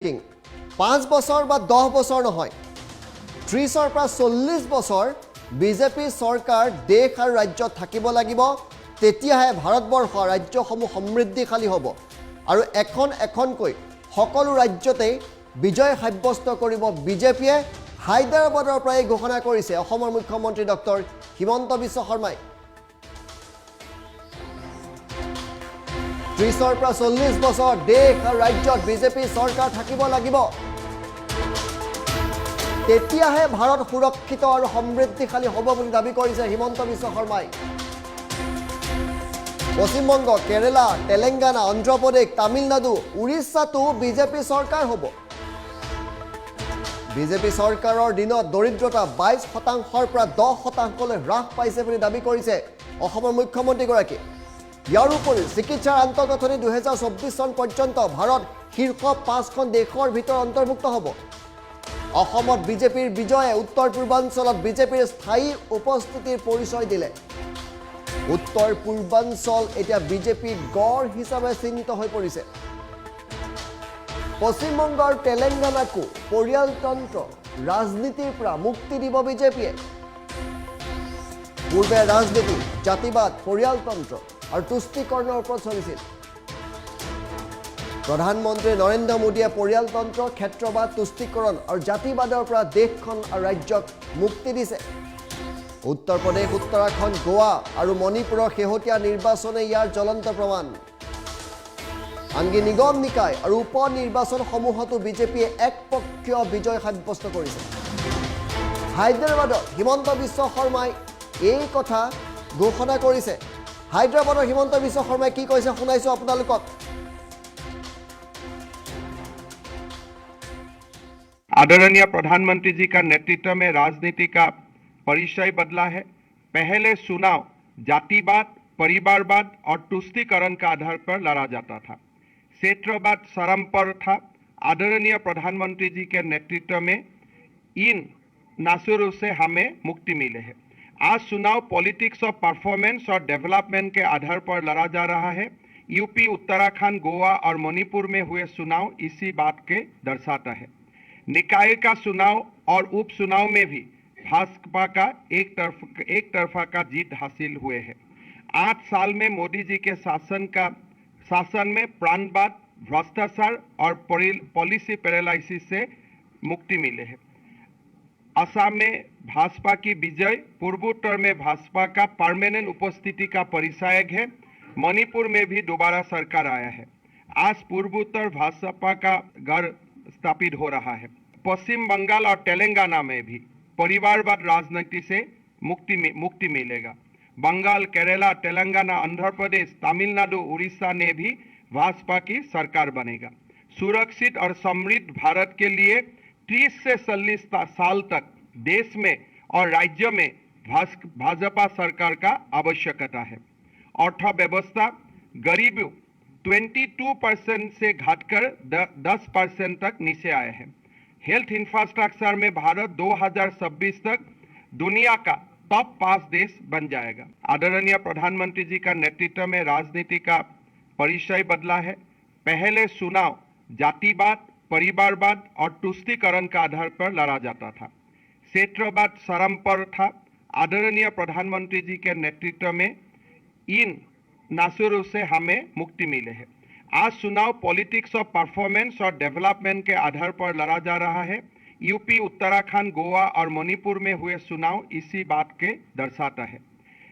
5 বছৰ বা 10 বছৰ নহয় 30ৰ পৰা 40 বছৰ বিজেপি চৰকাৰ দেশ আৰু ৰাজ্যত থাকিব লাগিব তেতিয়াহে ভাৰতবৰ্ষ ৰাজ্যসমূহ সমৃদ্ধিশালী হ'ব আৰু এখনকৈ সকলো ৰাজ্যতে বিজয় সাব্যস্ত কৰিব বিজেপিয়ে হায়দৰাবাদৰ পৰা ঘোষণা কৰিছে অসমৰ মুখ্যমন্ত্ৰী ডক্টৰ হিমন্ত বিশ্ব শৰ্মাই 30ৰ পৰা 40 বছৰ দেশ আৰু ৰাজ্যত বিজেপি চৰকাৰ থাকিব লাগিব তেতিয়াহে ভাৰত সুৰক্ষিত আৰু সমৃদ্ধিশালী হ'ব বুলি দাবী কৰিছে হিমন্ত বিশ্ব শৰ্মাই পশ্চিমবংগ কেৰালা তেলেংগানা অন্ধ্ৰ প্ৰদেশ তামিলনাডু উৰিষ্যাতো বিজেপি চৰকাৰ হ'ব বিজেপি চৰকাৰৰ দিনত দৰিদ্ৰতা 22% পৰা 10% লৈ হ্ৰাস পাইছে বুলি দাবী কৰিছে অসমৰ মুখ্যমন্ত্ৰীগৰাকী ইয়াৰ উপৰি চিকিৎসাৰ আন্তঃগাঁথনি 2024 চন পৰ্যন্ত ভাৰত শীৰ্ষ 5খন দেশৰ ভিতৰত অন্তৰ্ভুক্ত হ'ব অসমত বিজেপিৰ বিজয়ে উত্তৰ পূৰ্বাঞ্চলত বিজেপিৰ স্থায়ী উপস্থিতিৰ পৰিচয় দিলে উত্তৰ পূৰ্বাঞ্চল এতিয়া বিজেপিৰ গড় হিচাপে চিহ্নিত হৈ পৰিছে পশ্চিমবংগৰ তেলেংগানাকো পৰিয়ালতন্ত্ৰ ৰাজনীতিৰ পৰা মুক্তি দিব বিজেপিয়ে পূৰ্বে ৰাজনীতি জাতিবাদ পৰিয়ালতন্ত্ৰ আৰু তুষ্টিকৰণৰ ওপৰত চলিছিল প্ৰধানমন্ত্ৰী নৰেন্দ্ৰ মোদীয়ে পৰিয়ালতন্ত্ৰ ক্ষেত্ৰবাদ তুষ্টিকৰণ আৰু জাতিবাদৰ পৰা দেশখন আৰু ৰাজ্যক মুক্তি দিছে উত্তৰ প্ৰদেশ উত্তৰাখণ্ড গোৱা আৰু মণিপুৰৰ শেহতীয়া নিৰ্বাচনে ইয়াৰ জ্বলন্ত প্ৰমাণ আনকি নিগম নিকায় আৰু উপ নিৰ্বাচনসমূহতো বিজেপিয়ে একপক্ষীয় বিজয় সাব্যস্ত কৰিছে হায়দৰাবাদত হিমন্ত বিশ্ব শৰ্মাই এই কথা ঘোষণা কৰিছে হায়দৰাবাদৰ হিমন্ত বিশ্ব শৰ্মাই কি কৈছে শুনাইছো আপোনালোকক आदरणीय प्रधानमंत्री जी का नेतृत्व में राजनीति का परिचय बदला है पहले चुनाव जातिवाद परिवारवाद और तुष्टीकरण का आधार पर लड़ा जाता था क्षेत्रवाद चरम पर था आदरणीय प्रधानमंत्री जी के नेतृत्व में इन नासुरों से हमें मुक्ति मिले है आज चुनाव पॉलिटिक्स ऑफ परफॉर्मेंस और डेवलपमेंट के आधार पर लड़ा जा रहा है यूपी उत्तराखंड गोवा और मणिपुर में हुए चुनाव इसी बात के दर्शाता है निकाय का चुनाव और उपचुनाव में भी भाजपा का एक तरफा का जीत हासिल हुए है 8 साल में मोदी जी के शासन में प्राणवाद भ्रष्टाचार और पॉलिसी पैरालिसिस से मुक्ति मिले है असम में भाजपा की विजय पूर्वोत्तर में भाजपा का परमानेंट उपस्थिति का परिचायक है मणिपुर में भी दोबारा सरकार आया है आज पूर्वोत्तर भाजपा का गढ़ स्थापित हो रहा है पश्चिम बंगाल और तेलंगाना में भी परिवारवाद राजनीति से मुक्ति मिलेगा बंगाल केरला तेलंगाना आंध्र प्रदेश तमिलनाडु उड़ीसा ने भी भाजपा की सरकार बनेगा सुरक्षित और समृद्ध भारत के लिए 30 से 40 साल तक देश में और राज्य में भाजपा सरकार का आवश्यकता है अर्थव्यवस्था गरीबी 22% से घटकर 10% तक नीचे आए हैं हेल्थ इंफ्रास्ट्रक्चर में भारत 2026 तक दुनिया का टॉप 5 देश बन जाएगा आदरणीय प्रधानमंत्री जी का नेतृत्व में राजनीति का परिचय बदला है पहले चुनाव जातिवाद परिवारवाद और तुष्टीकरण का आधार पर लड़ा जाता था क्षेत्रवाद चरम पर था आदरणीय प्रधानमंत्री जी के नेतृत्व में इन नासुरों से हमें मुक्ति मिले है आज चुनाव पॉलिटिक्स ऑफ परफॉर्मेंस और डेवलपमेंट के आधार पर लड़ा जा रहा है यूपी उत्तराखंड गोवा और मणिपुर में हुए चुनाव इसी बात के दर्शाता है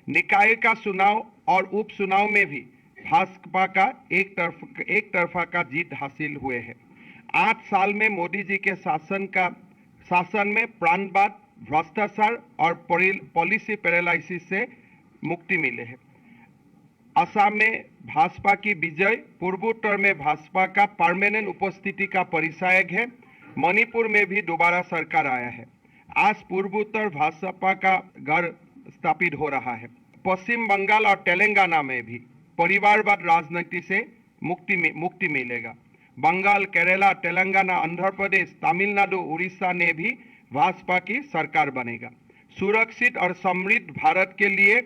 निकाय का चुनाव और उपचुनाव में भी भाजपा का एक तरफा का जीत हासिल हुए है 8 साल में मोदी जी के शासन में प्राणवाद भ्रष्टाचार और पॉलिसी पैरालिसिस से मुक्ति मिले है असम में भाजपा की विजय पूर्वोत्तर में भाजपा का परमानेंट उपस्थिति का परिचायक है मणिपुर में भी दोबारा सरकार आया है आज पूर्वोत्तर भाजपा का गढ़ स्थापित हो रहा है पश्चिम बंगाल और तेलंगाना में भी परिवारवाद राजनीति से मुक्ति मिलेगा बंगाल केरला तेलंगाना आंध्र प्रदेश तमिलनाडु उड़ीसा ने भी भाजपा की सरकार बनेगा सुरक्षित और समृद्ध भारत के लिए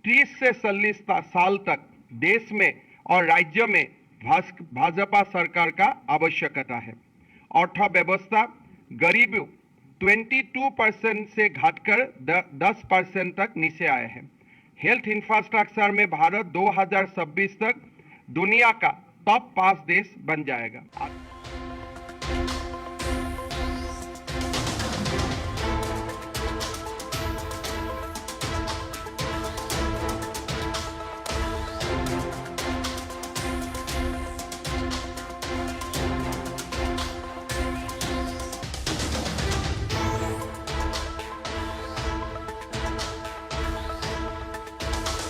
30 से 40 साल तक देश में और राज्य में भाजपा सरकार का आवश्यकता है अर्थव्यवस्था गरीबी 22% से घटकर 10% तक नीचे आए हैं। हेल्थ इंफ्रास्ट्रक्चर में भारत 2026 तक दुनिया का टॉप 5 देश बन जाएगा।